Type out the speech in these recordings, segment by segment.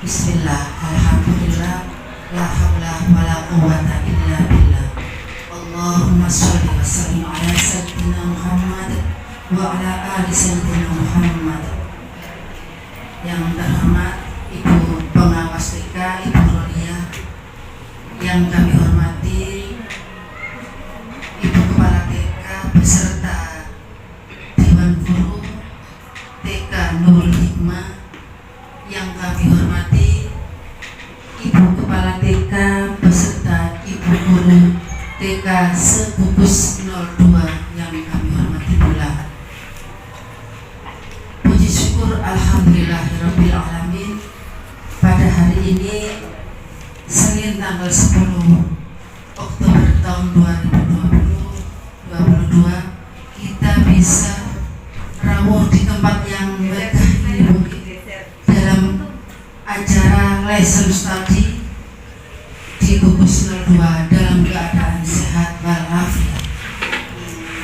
Bismillah, alhamdulillah, la haula wa la quwwata illa billah. Allahumma sholli wa sallim ala sayyidina Muhammad wa ala ali sayyidina Muhammad. Yang terhormat Ibu Pengawas TK, Ibu Rolia, yang kami hormati Ibu Kepala TK beserta Dewan Guru TK Nurul Hikmah, yang kami hormati Ibu Kepala TK beserta Ibu Guru TK Segugus 02 yang kami hormati pula. Puji syukur alhamdulillahirabbil alamin, pada hari ini Senin tanggal 10 Oktober tahun 2022 kita bisa rawuh di tempat yang megah ini dalam acara lesson study di Gugus 02 dalam keadaan sehat walafiat.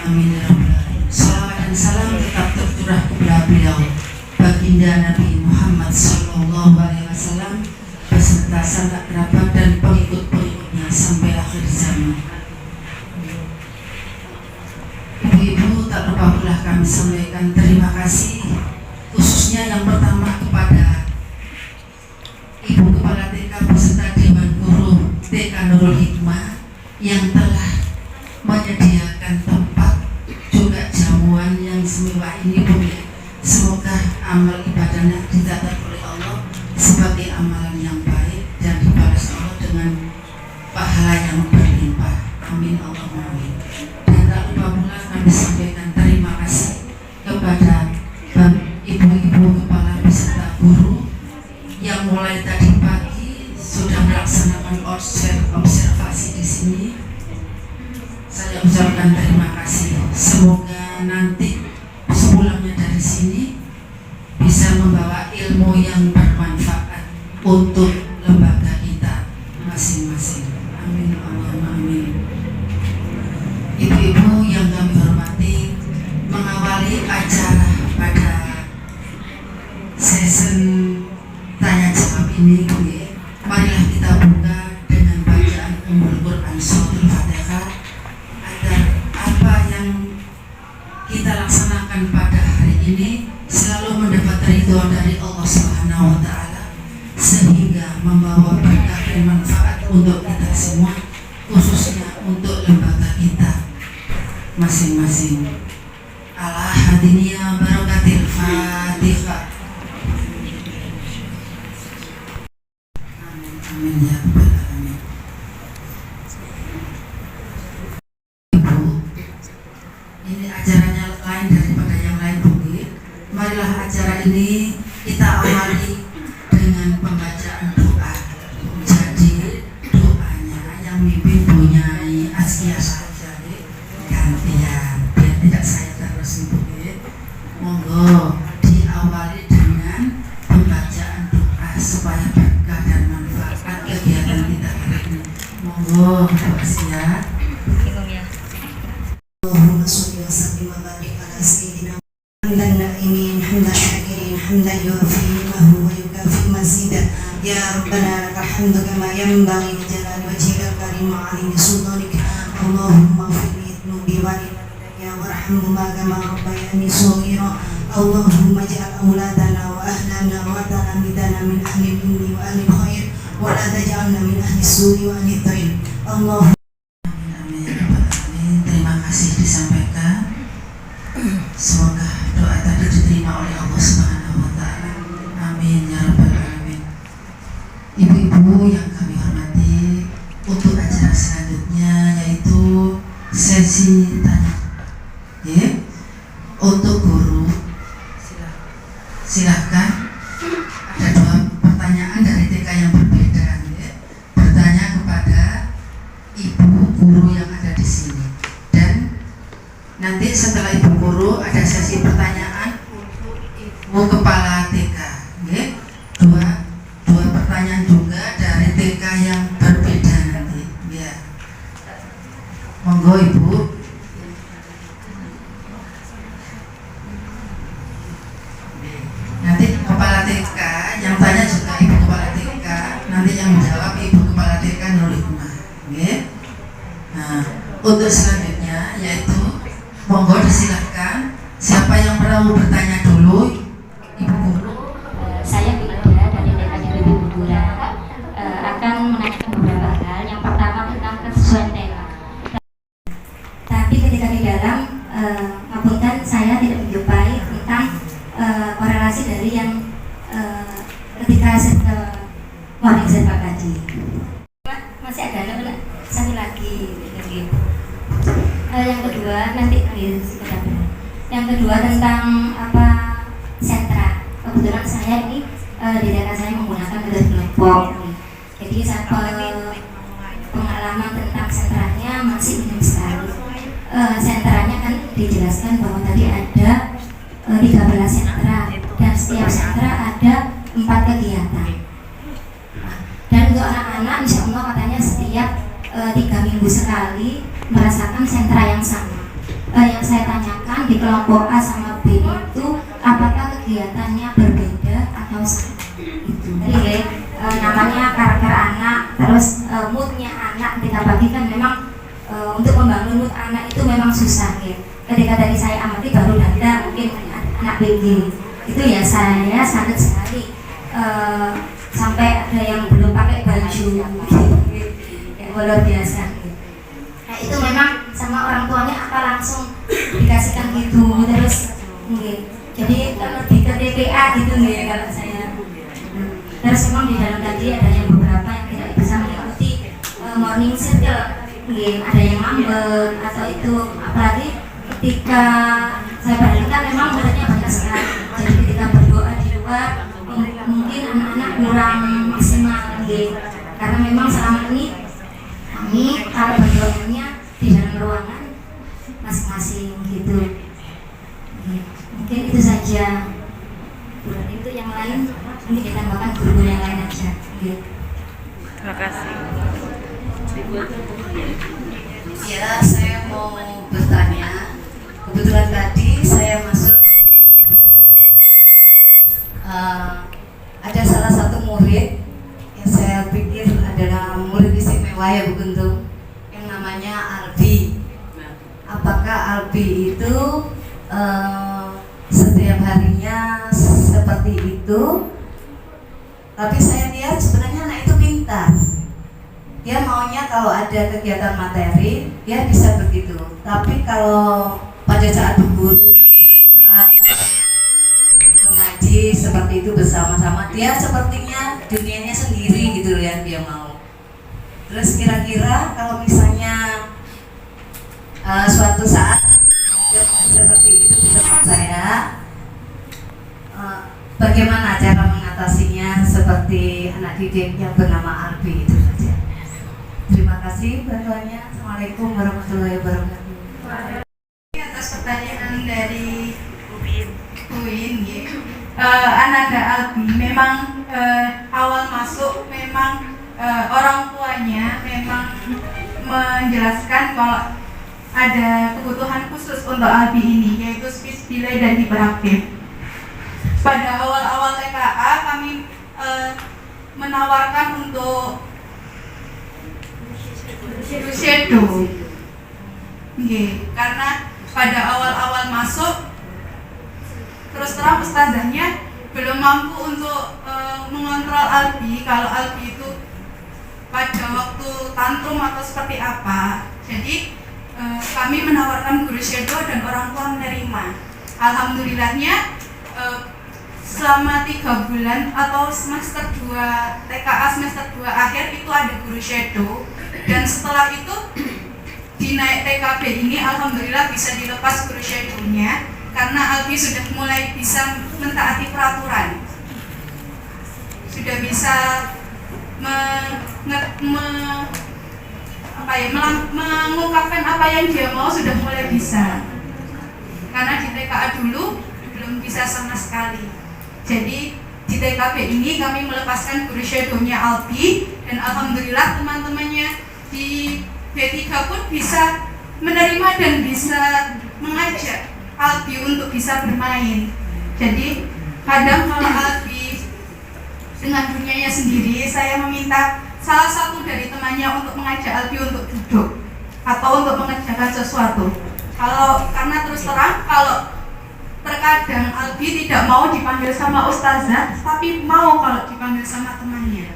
Amin ya rabbal alamin. Salawat dan salam tetap tercurah kepada beliau baginda Nabi Muhammad sallallahu alaihi wasallam beserta sanak kerabat dan pengikut-pengikutnya sampai akhir zaman. Ibu-ibu, tak lupa pula kami sampaikan terima kasih khususnya yang pertama kepada Ibu Kepala TK beserta Dewan Guru TK Nurul Hikmah yang telah menyediakan tempat juga jamuan yang semewah ini, Bu. Semoga amal ibadahnya dicatat oleh Allah sebagai amalan yang baik dan dibalas Allah dengan pahala yang berlimpah. Amin Allahumma amin. Dan tak lupa pula kami sampaikan terima kasih kepada ibu-ibu kepala beserta guru yang mulai tadi pagi sudah melaksanakan observasi di sini. Saya ucapkan terima kasih. Semoga nanti sepulangnya dari sini bisa membawa ilmu yang bermanfaat untuk lembaga kita masing-masing. Amin Allahumma amin. Ibu-ibu yang kami hormati, mengawali acara pada session tanya jawab ini, Bu, marilah kita buka dengan bacaan Ummul Quran Suratul Fatihah agar apa yang kita laksanakan pada hari ini selalu mendapat ridho dari Allah Subhanahu wa taala, sehingga membawa berkah dan manfaat untuk kita semua, khususnya untuk lembaga kita masing-masing. Ala hadiniya barakatil Fatihah. Amin amin ya rabbal alamin. Ibu, ini acaranya lain daripada yang lain, Bu. Marilah acara ini kita awali dengan pembacaan doa. Jadi doanya yang mimpin Bu Nyai Askia saja, gantian biar tidak saya terus, Bu. Monggo diawali dengan pembacaan doa supaya berkah dan manfaat kegiatan kita hari ini. Monggo Bu Askia. Allahumma sholli wa sallim wa barik ala sayyidina hamdan na'imin hamdan syakirin hamdan yuwafi ni'mahu wa yukafi mazidah. Ya Rabbana lakal hamdu kama yanbaghi li jalali wajhikal karim wa 'azimi sultanik. Allahumma ighfir li dhunubi wa li walidayya warhamhuma kama rabbayani shaghira. Allahumma ij'al auladana wa ahlana wa talamidana min ahli al-ilmi wa ahli al-khair wa la taj'alna min ahli as-su'i wa ahli ad-dhain. Allah. Terima kasih disampaikan. Semoga doa tadi diterima oleh Allah Subhanahu wa taala. Amin ya rabbal alamin. Ibu-ibu yang kami hormati, untuk acara selanjutnya yaitu sesi tanya. Ya. Untuk guru silahkan. Ada dua pertanyaan dari TK yang berbeda, ya. Bertanya kepada ibu guru yang ada di sini. Nanti setelah ibu guru ada sesi pertanyaan untuk ibu kepala TK, ya. Dua pertanyaan juga dari TK yang berbeda nanti, ya. Monggo Ibu. Nanti kepala TK yang tanya juga ibu kepala TK. Untuk selanjutnya yaitu monggo disilakan siapa yang mau bertanya dulu, Ibu Guru. Saya Binda dari TKJ Bubura akan menanyakan beberapa hal. Yang pertama tentang kesesuaian tema. Tapi ketika di dalam ngapunten saya tidak menjumpai tentang korelasi dari yang ketika morning serba tadi. Masih ada satu lagi. Yang kedua nanti yang kedua tentang apa sentra. Kebetulan saya ini di daerah saya menggunakan metode kelompok. Jadi pengalaman tentang sentranya masih minim sekali. Sentranya kan dijelaskan bahwa tadi ada 13 sentra dan setiap sentra ada 4 kegiatan. Dan untuk anak-anak insya Allah katanya setiap 3 minggu sekali merasakan sentra yang sama. Yang saya tanyakan di kelompok A sama B itu apakah kegiatannya berbeda atau sama? Itu. Jadi namanya karakter anak, terus moodnya anak kita bagikan memang untuk membangun mood anak itu memang susah ya. Ketika tadi saya amati baru data mungkin anak BG itu ya saya sangat sekali sampai ada yang belum pakai baju ya, luar biasa. Nah itu memang sama orang tuanya apa langsung dikasihkan gitu terus jadi lebih ke TPA gitu nih kalau saya. Terus memang di dalam tadi ada yang beberapa yang tidak bisa mengikuti morning circle, ada yang ngambek atau itu, apalagi ketika saya perhatikan memang muridnya banyak sekali. Jadi ketika berdoa di luar mungkin anak-anak kurang maksimal karena memang selama ini kami kalau berdoanya di dalam ruangan masing-masing gitu. Mungkin itu saja. Itu yang lain ini ditambahkan guru yang lain aja. Terima kasih. Ya, saya mau bertanya. Kebetulan tadi saya masuk di kelasnya ada salah satu murid yang saya pikir adalah murid istimewa ya Bu Guntung, yang namanya Albi. Apakah Albi itu setiap harinya seperti itu? Tapi saya lihat sebenarnya anak itu pintar. Dia maunya kalau ada kegiatan materi, dia bisa begitu. Tapi kalau pada saat berguru menerangkan, mengaji seperti itu bersama-sama, dia sepertinya dunianya sendiri gitu loh yang dia mau. Terus kira-kira kalau misalnya suatu saat seperti itu di tempat saya, bagaimana cara mengatasinya seperti anak didik yang bernama Albi itu saja. Terima kasih bantuannya. Assalamualaikum warahmatullahi wabarakatuh. Atas pertanyaan dari Uin, Ananda Albi memang awal masuk memang orang tuanya memang menjelaskan kalau ada kebutuhan khusus untuk Albi ini, yaitu speech delay dan hiperaktif. Pada awal-awal TKA kami menawarkan untuk shadow, karena pada awal-awal masuk terus terang ustazahnya belum mampu untuk mengontrol Albi kalau Albi itu pada waktu tantrum atau seperti apa. Jadi kami menawarkan guru shadow dan orang tua menerima. Alhamdulillahnya selama 3 bulan atau semester 2 TKA semester 2 akhir itu ada guru shadow, dan setelah itu di naik TKB ini alhamdulillah bisa dilepas guru shadownya karena Albi sudah mulai bisa mentaati peraturan, sudah bisa mengungkapkan apa yang dia mau, sudah mulai bisa. Karena di TKA dulu belum bisa sama sekali. Jadi di TKB ini kami melepaskan guru shadownya Albi, dan alhamdulillah teman-temannya di B3 pun bisa menerima dan bisa mengajak Albi untuk bisa bermain. Jadi kadang kalau Albi dengan dunianya sendiri, saya meminta salah satu dari temannya untuk mengajak Albi untuk duduk. atau untuk mengerjakan sesuatu. Karena terus terang kalau terkadang Albi tidak mau dipanggil sama ustazah, tapi mau kalau dipanggil sama temannya.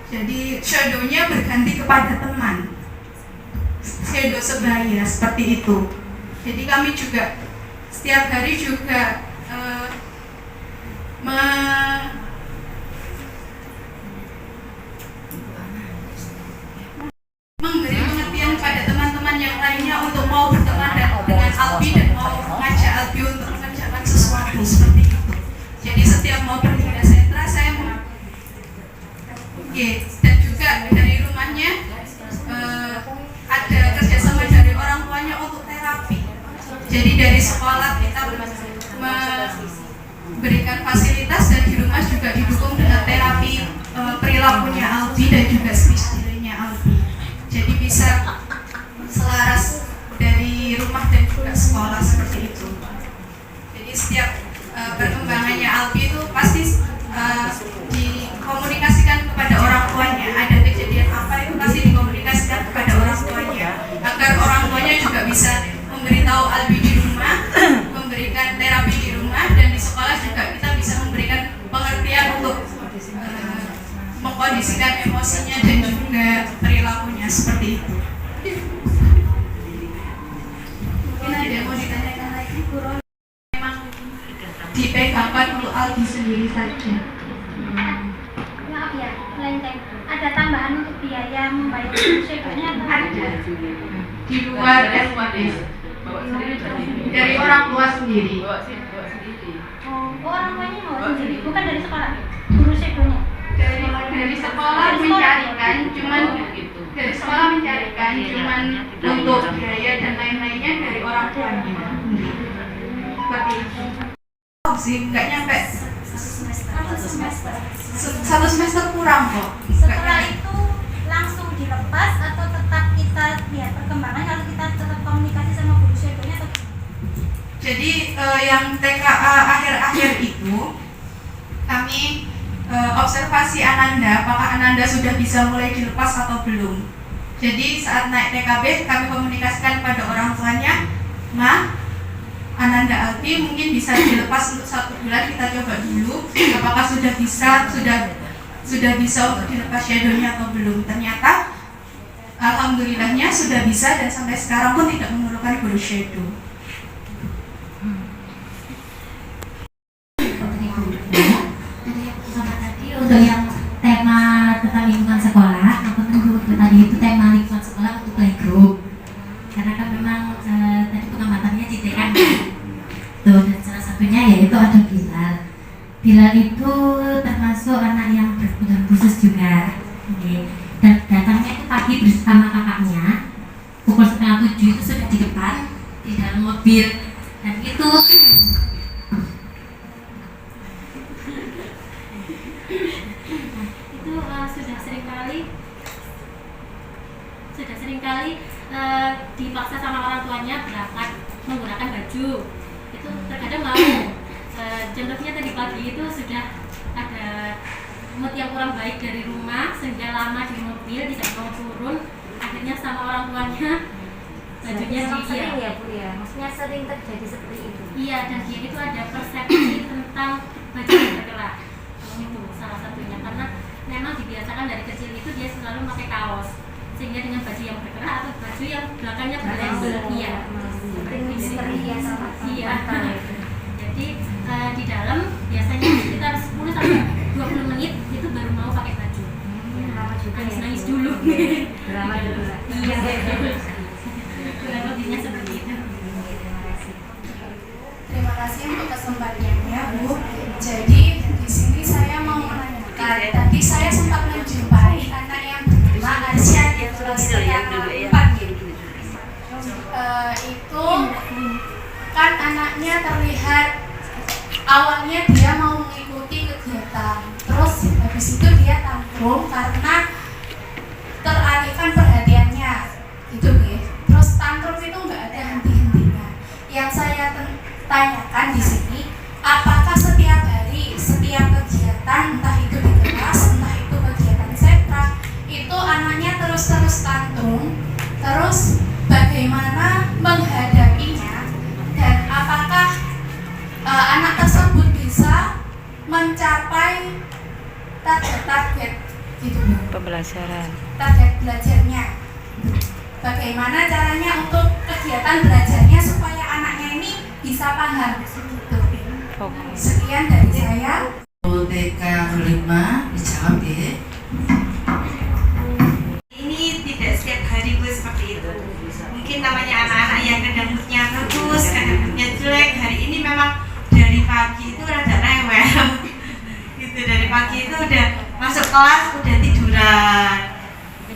Jadi shadownya berganti kepada teman, shadow sebaya seperti itu. Jadi kami juga setiap hari juga memberi pengertian kepada teman-teman yang lainnya untuk mau berteman dengan Albi dan mau mengajak Albi untuk mengerjakan sesuatu seperti itu. Jadi setiap mau pergi ke sentra saya dan juga dari rumahnya ada kerjasama dari orang tuanya untuk terapi. Jadi dari sekolah kita memberikan fasilitas dan di rumah juga didukung dengan terapi perilakunya Albi dan juga speech delay-nya Albi. Jadi bisa selaras dari rumah dan juga sekolah seperti itu. Jadi setiap perkembangannya Albi itu pasti dikomunikasikan kepada orang tuanya. Ada kejadian apa itu pasti dikomunikasikan kepada orang tuanya agar orang tuanya juga bisa memberitahu Albi di rumah, memberikan terapi di rumah, dan di sekolah juga kita bisa memberikan pengertian untuk mengkondisikan emosinya dan juga perilakunya seperti itu. Mungkin ada yang mau ditanyakan lagi, Buron? Memang dipegangkan untuk Albi sendiri saja. Maaf ya, Lenteng. Ada tambahan untuk biaya membayar sekolahnya? Ada di luar SWS dari orang tua sendiri. Oh, orang tuanya mau sendiri, bukan dari sekolah. Guru sekolahnya. Dari sekolah mencarikan, cuman untuk biaya dan lain-lainnya dari orang tuanya. Seperti itu. Sih nggak nyampe satu semester kurang kok. Setelah itu langsung dilepas atau tetap kita lihat perkembangan, lalu kita tetap komunikasi sama guru sekolahnya atau? Jadi yang TKA akhir-akhir itu kami observasi Ananda, apakah Ananda sudah bisa mulai dilepas atau belum. Jadi saat naik TKB kami komunikasikan pada orang tuanya, Ananda Albi mungkin bisa dilepas untuk 1 bulan, kita coba dulu apakah sudah bisa untuk dilepas shadownya atau belum. Ternyata alhamdulillahnya sudah bisa dan sampai sekarang pun tidak memerlukan guru shadow. Untuk yang tema tentang lingkungan sekolah, untuk tadi itu tema lingkungan sekolah untuk playgroup, karena kan memang tadi pengamatannya citekan tuh, dan salah satunya yaitu ada Bilal. Bilal itu termasuk anak yang berkebutuhan khusus juga, dan datangnya itu pagi bersama kakaknya pukul 6:30 itu sudah di depan di dalam mobil, dan itu sudah seringkali dipaksa sama orang tuanya berangkat menggunakan baju. Itu terkadang mau. Contohnya tadi pagi itu sudah ada mood yang kurang baik dari rumah sehingga lama di mobil tidak mau turun, akhirnya sama orang tuanya bajunya sering ya Bu ya, maksudnya sering terjadi seperti itu. Iya, dan dia itu ada persepsi tentang baju yang berkerah. Itu salah satunya, karena memang dibiasakan dari kecil itu dia selalu pakai kaos, sehingga dengan baju yang berkerah atau baju yang belakangnya berlendir, iya, seperti biasa. Iya. Jadi di dalam biasanya sekitar 10 sampai 20 menit itu baru mau pakai baju. Nangis dulu. Drama dulu. Iya. Kurang lebihnya seperti itu. Terima kasih untuk kesempatannya, Bu. Jadi di sini saya mau menanyakan. Tadi saya sempat menjumpai anak yang bernama Arsya di kelas yang 4. Itu kan anaknya terlihat awalnya dia mau mengikuti kegiatan, terus habis itu dia tantrum karena teralihkan perhatiannya, gitu ya. Terus tantrum itu nggak ada henti-hentinya. Yang saya tanyakan di sini, apakah setiap hari, setiap kegiatan, entah itu di kelas, entah itu kegiatan sentra, itu anak terus tantrum, terus bagaimana menghadapinya, dan apakah anak tersebut bisa mencapai target gitu, Pembelajaran. target belajarnya. Bagaimana caranya untuk kegiatan belajarnya supaya anaknya ini bisa paham gitu. Oke. Sekian dari saya. TK 5 dijawab ya. Ini tidak setiap hari gue seperti itu. Mungkin namanya anak-anak yang kadang moodnya bagus, kadang moodnya jelek. Hari ini memang dari pagi itu rada rewel. Gitu, dari pagi itu udah masuk kelas udah tiduran.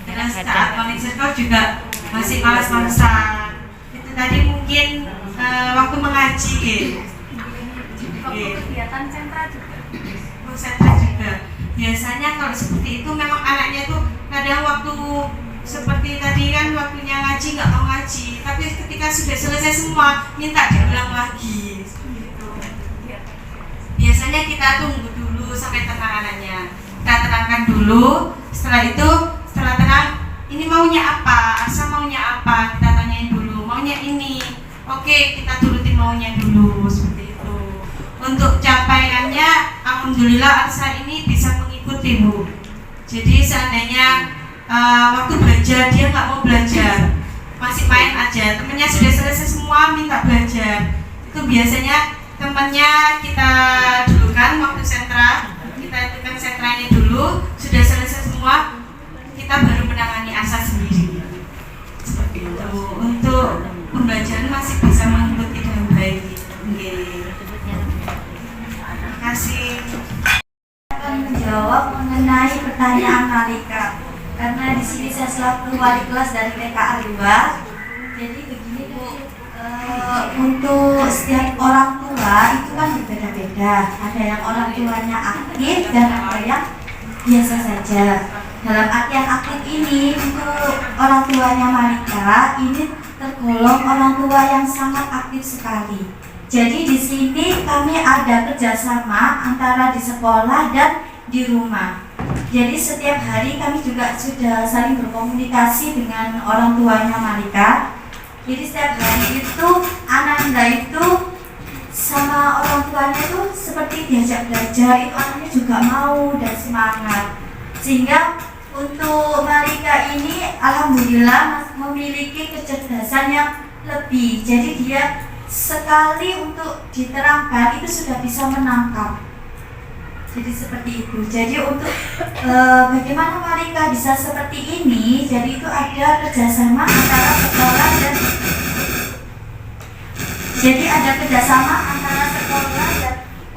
Terus saat morning circle juga masih malas-malasan. Itu tadi mungkin waktu mengaji gitu. Waktu kegiatan sentra juga. Sentra juga. Biasanya kalau seperti itu memang anaknya tuh kadang waktu seperti tadi kan waktunya ngaji nggak mau ngaji, tapi ketika sudah selesai semua minta diulang lagi. Gitu. Biasanya kita tunggu dulu sampai tenang anaknya. Kita tenangkan dulu. Setelah itu, setelah tenang, ini maunya apa? Asa maunya apa? Kita tanyain dulu. Maunya ini. Oke, kita turutin maunya dulu seperti itu. Untuk capaiannya, alhamdulillah Arsa ini bisa mengikuti Bu. Jadi seandainya waktu belajar dia nggak mau belajar, masih main aja. Temennya sudah selesai semua minta belajar. Itu biasanya temennya kita dulukan waktu sentra, kita ikutan sentranya dulu. Sudah selesai semua, kita baru menangani Arsa sendiri. Seperti itu. Untuk pembelajaran masih bisa mengikuti dengan baik. Okay. Terima kasih. Akan menjawab mengenai pertanyaan Malika, karena di sini saya selaku wali kelas dari TKA 2. Jadi begini Bu, untuk setiap orang tua itu kan berbeda-beda. Ada yang orang tuanya aktif dan ada yang biasa saja. Dalam artian aktif ini untuk orang tuanya Malika ini tergolong orang tua yang sangat aktif sekali. Jadi di sini kami ada kerjasama antara di sekolah dan di rumah. Jadi setiap hari kami juga sudah saling berkomunikasi dengan orang tuanya Malika. Jadi setiap hari itu Ananda itu sama orang tuanya itu seperti diajak belajar, itu anaknya juga mau dan semangat. Sehingga untuk Malika ini alhamdulillah memiliki kecerdasan yang lebih. Jadi dia sekali untuk diterangkan itu sudah bisa menangkap. Jadi seperti itu. Jadi untuk bagaimana Malika bisa seperti ini, jadi itu ada kerjasama antara sekolah dan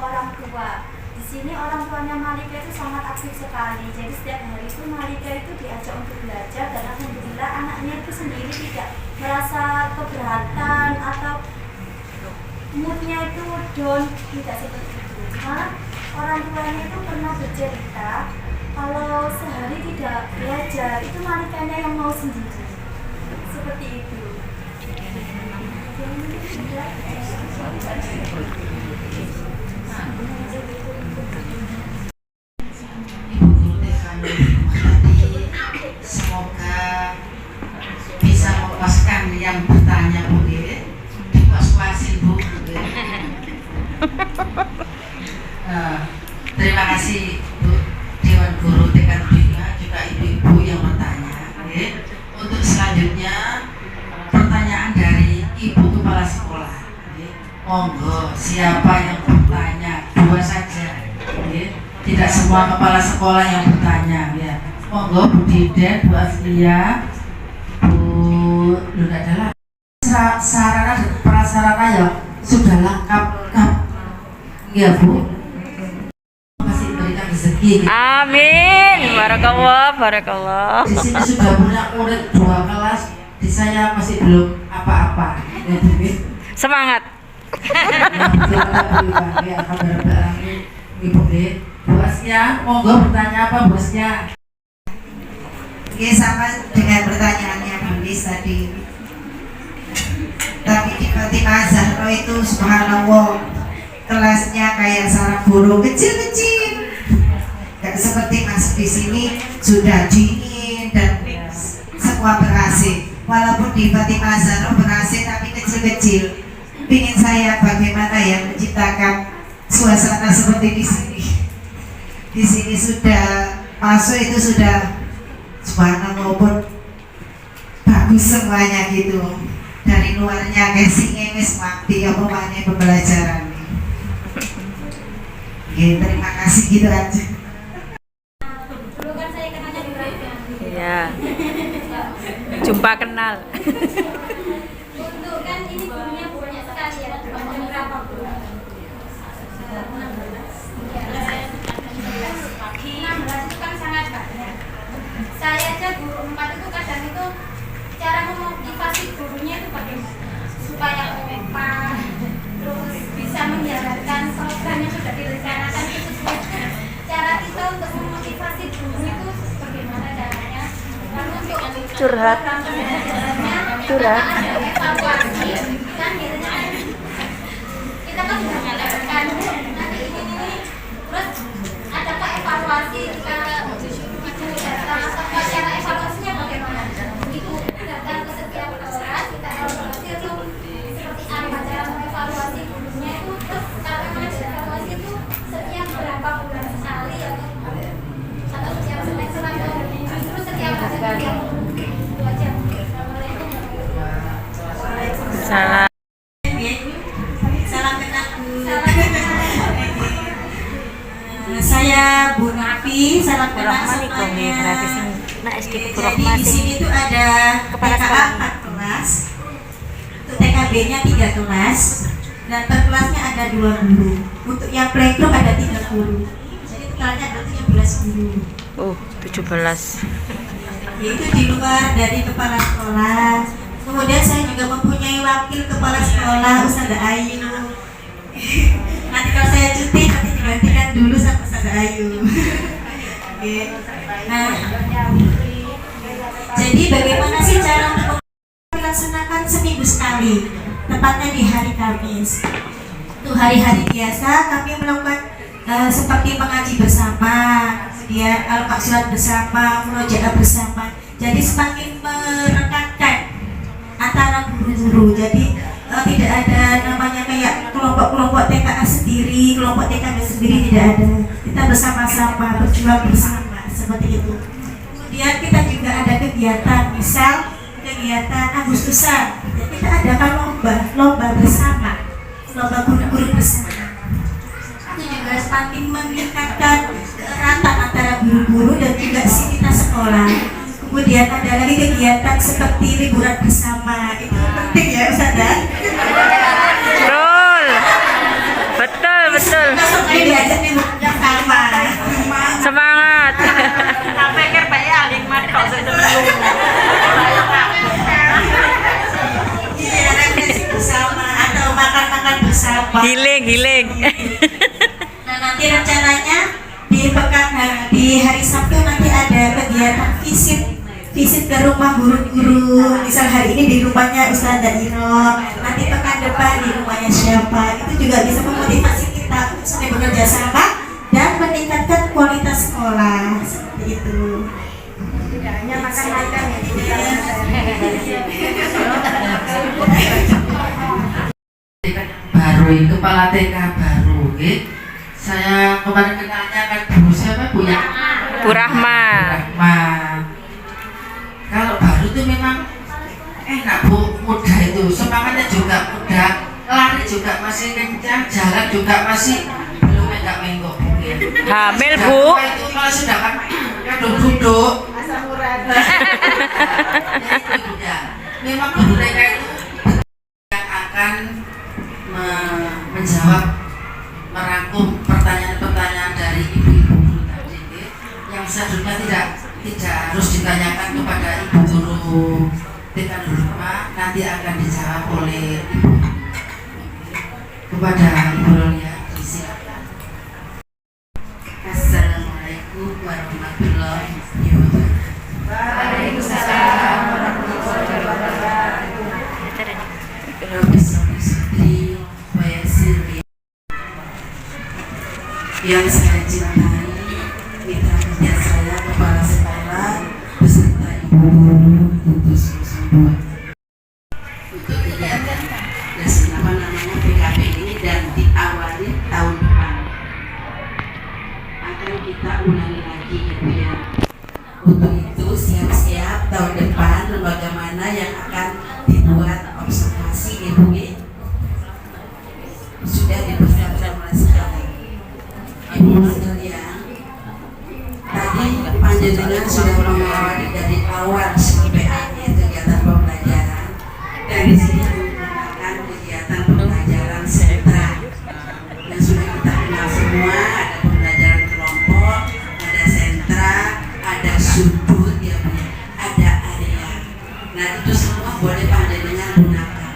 orang tua. Di sini orang tuanya Malika itu sangat aktif sekali. Jadi setiap hari itu Malika itu diajak untuk belajar, dan alhamdulillah anaknya itu sendiri tidak merasa keberatan atau moodnya itu down, tidak seperti itu. Malah orang tuanya itu pernah bercerita kalau sehari tidak belajar itu Malikanya yang mau sendiri, seperti itu. Ibu guru TK tadi semoga bisa memuaskan yang bertanya Bu. Dipuas-puasin Bu. Terima kasih Bu Dewan Guru TK 5, juga ibu-ibu yang bertanya. Untuk selanjutnya pertanyaan dari Ibu Kepala Sekolah. Monggo, siapa yang bertanya? Dua saja. Tidak semua kepala sekolah yang bertanya. Ya. Monggo Bu Diden, Bu Aflia, Bu Lunadalah. Sarana dan prasarana ya sudah lengkap. Iya Bu. Masih diberikan rezeki. Amin. Barakallah, barakallah. Di sini sudah punya murid 2 kelas, di saya masih belum apa-apa. Ya, Semangat. ya, kabar Ibu Bu Asya, monggo bertanya apa Bu Asya? Oke, sama dengan pertanyaannya Bu Lis tadi. Tapi di Fatimah Zahra itu subhanallah, kelasnya kayak sarang burung kecil-kecil. Gak seperti masuk di sini sudah dingin dan semua ber-AC. Walaupun di Fatimah Zahra ber-AC tapi kecil-kecil. Ingin saya bagaimana ya menciptakan suasana seperti di sini. Di sini sudah masuk itu sudah subhanallah maupun bagus semuanya gitu. Dari luarnya casingnya wis mati apa mana pembelajaran. Oke, terima kasih gitu aja. Dulu kan saya kenalnya di radio. Iya. Jumpa kenal. Untuk kan ini gurunya banyak sekali ya, banyak berapa guru? 16 itu kan sangat banyak. Saya aja guru 4 itu kadang itu cara memotivasi gurunya itu bagaimana supaya kompak, terus bisa menjalankan program yang sudah direncanakan itu sesuai dengan cara kita untuk memotivasi guru itu bagaimana caranya. Lalu untuk Curhat. program pembelajarannya Curhat. kita ada evaluasi kan biasanya kita kan sudah melakukan nanti ini terus adakah evaluasi kita datang atau cara evaluasinya bagaimana itu datang ke setiap kelas kita evaluasi itu seperti apa cara mengevaluasi gurunya itu terus kalau memang ada evaluasi itu setiap berapa bulan sekali atau setiap semester atau justru setiap hari itu aja. Assalamualaikum. Salam. Salam kenal Bu. Saya Bu Nafi, salam kenal semuanya. Jadi di sini tuh ada Kepala TKA sekolah. 4 kelas, untuk TKB-nya 3 kelas, dan per kelasnya ada 2 guru. Untuk yang playgroup ada 3 guru. Jadi totalnya ada 17 guru. Oh, 17. Yaitu di luar dari kepala sekolah. Kemudian saya juga mempunyai wakil kepala sekolah Ustazah Ayu. Nanti kalau saya cuti nanti digantikan dulu sama Ustazah Ayu. Oke. Nah, jadi bagaimana sih cara untuk melaksanakan seminggu sekali, tepatnya di hari Kamis. Untuk hari-hari biasa kami melakukan seperti mengaji bersama, kemudian al-maksurat bersama, murojaah bersama. Jadi semakin merekatkan antara guru-guru. Jadi tidak ada namanya kayak kelompok-kelompok TKA sendiri, kelompok TKB sendiri, tidak ada. Kita bersama-sama, berjuang bersama, seperti itu. Kemudian kita juga ada kegiatan, misal kegiatan Agustusan. Jadi kita adakan lomba bersama, lomba guru-guru bersama. Itu juga semakin meningkatkan keeratan antara guru-guru dan juga sivitas sekolah. Kemudian ada lagi kegiatan seperti liburan bersama, itu penting ya Ustazah. Betul. Betul, betul. Besok ini diajak liburan bersama. Semangat. Iya, refleksi bersama atau makan-makan bersama. Giling. Nah, nanti rencananya di hari Sabtu nanti ada kegiatan visit ke rumah guru-guru. Misal hari ini di rumahnya Ustazah Iron, nanti pekan depan di rumahnya siapa. Itu juga bisa memotivasi kita untuk sampai bekerja sama dan meningkatkan kualitas sekolah. Seperti itu. Tidak hanya makan-makan ya. Baru kepala TK baru, gitu. Saya kemarin kenalnya kan guru siapa Bu ya? Bu Rahma. Rahma. Kalau baru itu memang enak Bu, muda itu, semangatnya juga muda, lari juga masih kencang, jalan juga masih belum menggok mungkin. Hamil, Bu. Itu kalau sudah kan duduk. Ya, memang guru TK itu yang akan menjawab, merangkum pertanyaan-pertanyaan dari ibu-ibu guru tadi, yang seharusnya tidak harus ditanyakan kepada ibu guru TK Nurma, nanti akan dijawab oleh ibu. Kepada Ibu Rolia, disilakan. Assalamualaikum warahmatullahi wabarakatuh. Waalaikumsalam warahmatullahi wabarakatuh. Yang saya cintai, mitra kerja saya, kepala sekolah beserta ibu guru itu semua untuk kegiatan PKP ini dan diawali tahun depan akan kita ulangi lagi gitu ya. Untuk itu siap-siap tahun depan lembaga mana yang akan dibuat observasi Ibu ya. Sudah dipersiapkan oleh sekarang. Ibu sekalian, tadi panjenengan sudah mengawali dari awal sampai akhir kegiatan pembelajaran. Dari sini menggunakan kegiatan pembelajaran sentra yang sudah kita kenal semua. Ada pembelajaran kelompok, ada sentra, ada sudut, ya, ada area. Nah itu semua boleh panjenengan gunakan.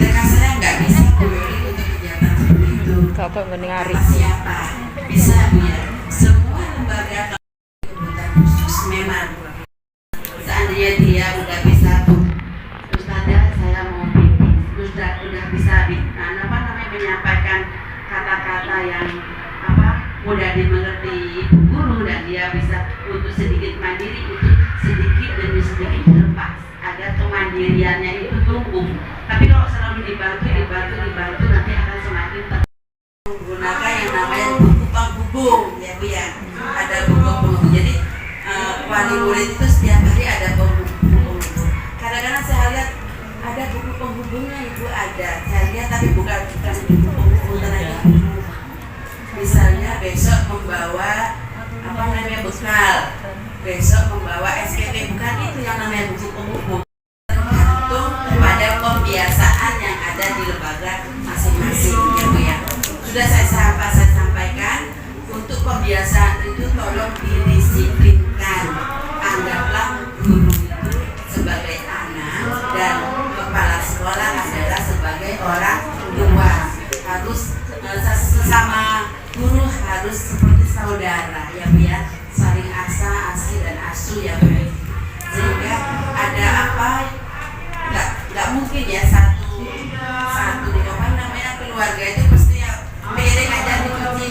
Dengan saya nggak bisa boleh untuk kegiatan seperti itu. Kata siapa? Bisa Bu ya. Semua lembaga kebutuhan khusus memang. Seandainya dia udah bisa tuh, Ustazah saya mau bimbing, udah bisa menyampaikan kata-kata yang mudah dimengerti Ibu guru dan dia bisa untuk sedikit mandiri itu sedikit demi sedikit dilepas agar kemandiriannya itu tumbuh. Tapi kalau selalu dibantu nanti akan semakin menggunakan yang namanya buku penghubung ya Bu ya. Ada buku penghubung. Jadi wali murid itu setiap hari ada penghubung. Kadang-kadang saya lihat ada buku penghubungnya Ibu ada. Saya lihat tapi bukan buku penghubung tenaga guru. Misalnya besok membawa bekal, besok membawa SPP, bukan itu yang namanya buku penghubung. Tergantung pada pembiasaan yang ada di lembaga masing-masing ya Bu ya. Sudah saya sampaikan untuk pembiasaan itu tolong didisiplinkan. Anggaplah guru itu sebagai anak dan kepala sekolah adalah sebagai orang tua. Harus sesama guru harus seperti saudara ya Bu ya, saling asi dan asuh ya Bu. Sehingga ada nggak mungkin ya satu keluarga itu pasti piring aja dicuci.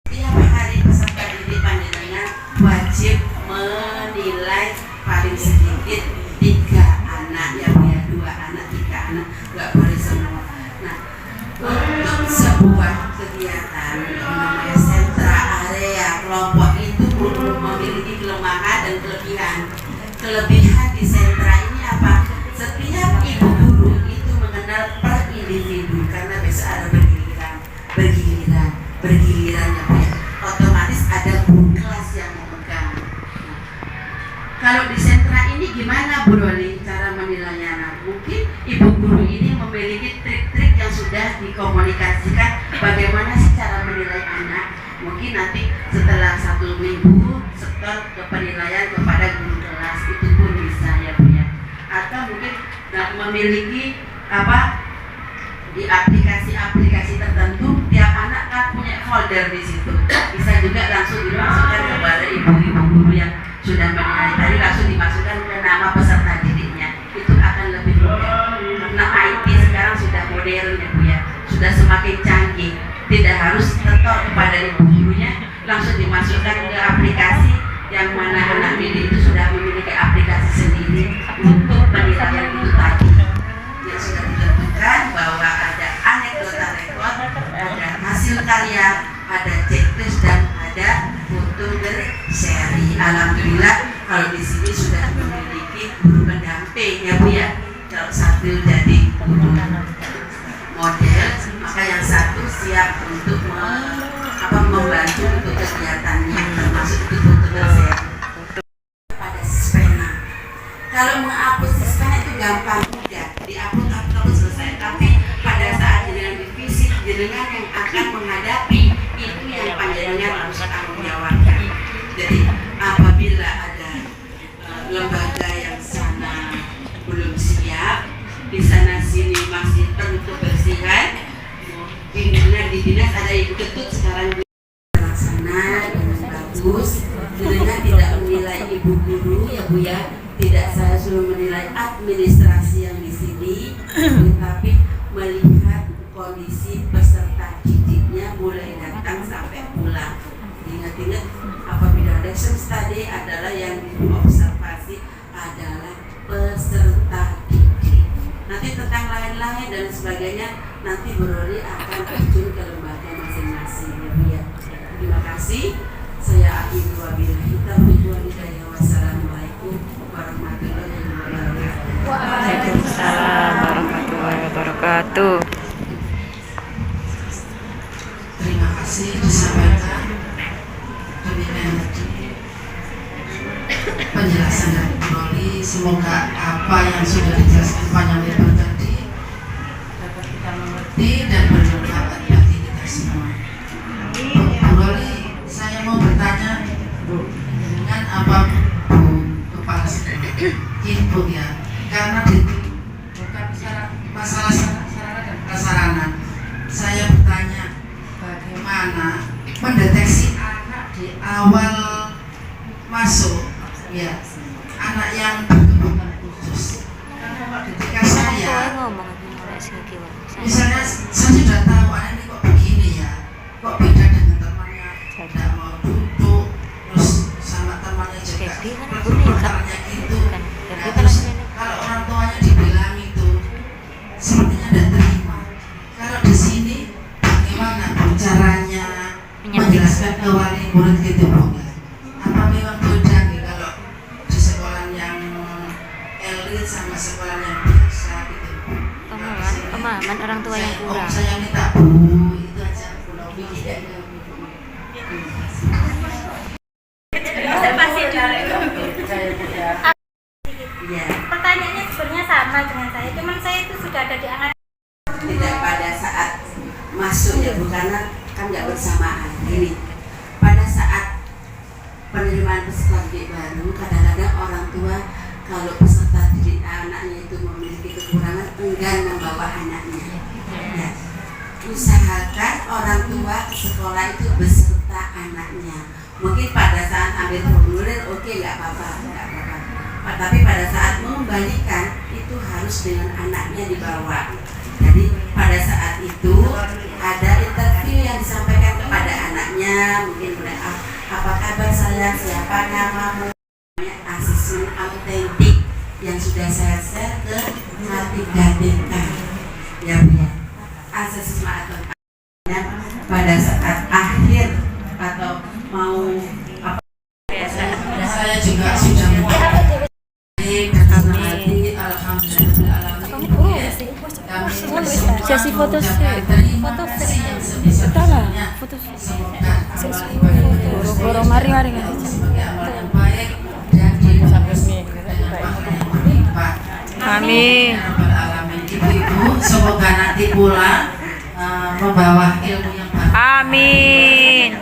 Tiap hari peserta didik panjenengan wajib menilai paling sedikit 3 anak ya Bu ya, 2 anak 3 anak, nggak boleh semua. Nah untuk sebuah kegiatan namanya sentra, area, kelompok itu memiliki kelemahan dan kelebihan. Kelebihan di sentra ini apa? Setiap ibu guru itu mengenal per individu karena besok ada bergiliran ya Bu ya. Otomatis ada guru kelas yang memegang. Kalau di sentra ini gimana Bu Roli cara menilainya? Nah, mungkin ibu guru ini memiliki trik-trik yang sudah dikomunikasikan bagaimana sih cara menilai anak. Mungkin nanti setelah 1 minggu setor ke penilaian kepada guru kelas, itu pun bisa ya Bu ya. Atau mungkin memiliki di aplikasi tertentu, tiap anak kan punya folder di situ. Bisa juga langsung dimasukkan kepada ibu-ibu guru yang sudah menilai tadi, langsung dimasukkan ke nama peserta didiknya. Itu akan lebih mudah karena IT sekarang sudah modern ya Bu ya, sudah semakin canggih. Tidak harus setor kepada ibu gurunya, langsung dimasukkan ke aplikasi yang mana anak didik itu sudah memiliki aplikasi sendiri untuk penilaian itu tadi. Yang sudah ditentukan bahwa ada anekdota rekod, ada hasil karya, ada checklist dan ada foto berseri. Alhamdulillah kalau di sini sudah memiliki guru pendamping ya Bu ya. Kalau satu jadi guru model, maka yang satu siap untuk membantu untuk kegiatannya, termasuk itu foto berseri. Pada pena, kalau menghapus pena itu gampang, mudah diupload selesai. Tapi pada saat jenengan divisi, jenengan yang akan menghadapi itu yang panjenengan harus tanggung jawabkan. Jadi apabila ada lembaga yang sana belum siap, di sana sini masih perlu kebersihan, di dinas ada ibu ketut sekarang laksana dengan bagus. Jenengan tidak menilai ibu guru ya Bu ya, tidak saya suruh menilai administrasi yang di sini, tetapi melihat kondisi peserta didiknya mulai datang sampai pulang. Ingat-ingat apabila ada options tadi adalah yang diobservasi adalah peserta didik. Nanti tentang lain-lain dan sebagainya nanti Bu Roli akan terjun ke lembaga masing-masing ya Bu ya. Terima kasih. Saya akhiri wabillahi taufiq wal hidayah. Wassalamualaikum warahmatullahi wabarakatuh. Waalaikumsalam warahmatullahi wabarakatuh. Terima kasih disampaikan. Demikian tadi penjelasan dari Bu Roli. Semoga apa yang sudah dijelaskan panjang lebar tadi dapat kita mengerti dan bermanfaat bagi kita semua. Bu Roli, saya mau bertanya dengan apa Bu Kepala Sekolah input ya, karena bukan masalah sarana dan prasarana. Saya bertanya bagaimana mendeteksi anak di awal masuk ya, anak yang berkebutuhan khusus. Karena ketika saya misalnya saya sudah tahu anak ini kok begini ya, kok beda dengan temannya, tidak mau duduk, terus sama temannya juga berkarakternya gitu. Nah, terus kalau orang tuanya dibilang itu sepertinya tidak terima. Kalau di sini bagaimana caranya menjelaskan ke wali murid gitu Bu? Apa memang beda nih kalau di sekolah yang elit sama sekolah yang biasa gitu? Pemahaman orang tua yang kurang. Saya minta Bu, itu aja Bu Novi tidak. Observasi dulu. Ya, Pertanyaannya sebenarnya sama dengan saya, cuman saya itu sudah ada di anak. tidak pada saat masuk ya Bu, karena kan nggak bersamaan. Ini pada saat penerimaan peserta didik baru, kadang-kadang orang tua kalau peserta didik anaknya itu memiliki kekurangan enggan membawa anaknya. Ya. Usahakan orang tua ke sekolah itu beserta anaknya. Mungkin pada saat ambil formulir oke, nggak apa-apa. Tapi pada saat mengembalikan itu harus dengan anaknya dibawa. Jadi pada saat itu ada interview yang disampaikan kepada anaknya, mungkin apa kabar saya, siapa namamu, asesmen autentik yang sudah saya share ke H3DK ya Bu ya. Asesmen autentik pada saat akhir atau mau apa, Saya juga sudah mengatakan Sesi foto terima kasih yang sebesar-besarnya. Semoga mari sebagai amal yang baik dan dibalas dengan pahala yang berlimpah. Amin. Ya Rabbal Alamin. Ibu-ibu semoga nanti pulang membawa ilmu yang baru. Amin.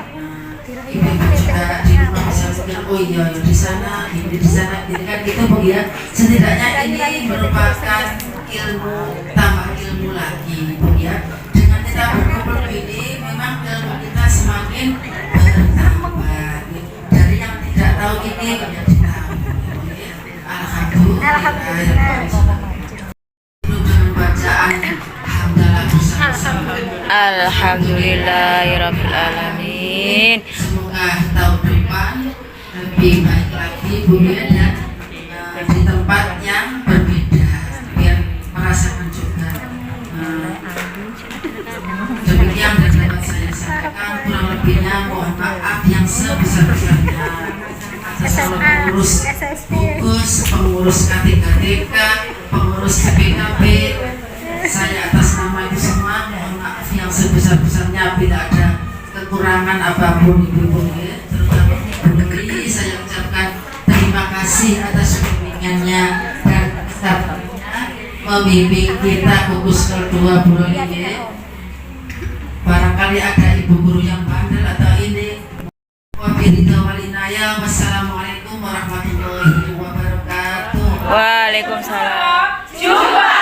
Ibu-ibu juga di rumah bisa mikir, oh iya di sana, ini di sana, ini kan gitu Bu ya. Setidaknya ini merupakan ilmu, tambah ilmu lagi Bu ya. Dengan kita berkumpul ini memang ilmu kita semakin bertambah. Dari yang tidak tahu ini menjadi tahu. Alhamdulillah. Dengan bacaan hamdalah bersama-sama. Alhamdulillahirabbil alamin. Semoga tahun depan lebih baik lagi Bu ya, dan di tempat yang berbeda biar merasakan juga. Demikian yang dapat saya sampaikan, kurang lebihnya mohon maaf yang sebesar-besarnya atas seluruh pengurus gugus, pengurus K3DK, pengurus KPKB. Saya atas nama itu semua mohon maaf yang sebesar-besarnya bila ada kekurangan apapun ibu-ibu ya, terutama pemberi. Saya ucapkan terima kasih atas bimbingannya dan sabarnya membimbing kita gugus kedua Bu Roli ya. Barangkali ada ibu guru yang bandel atau ini. Wassalamualaikum warahmatullahi wabarakatuh. Waalaikumsalam. Jumpa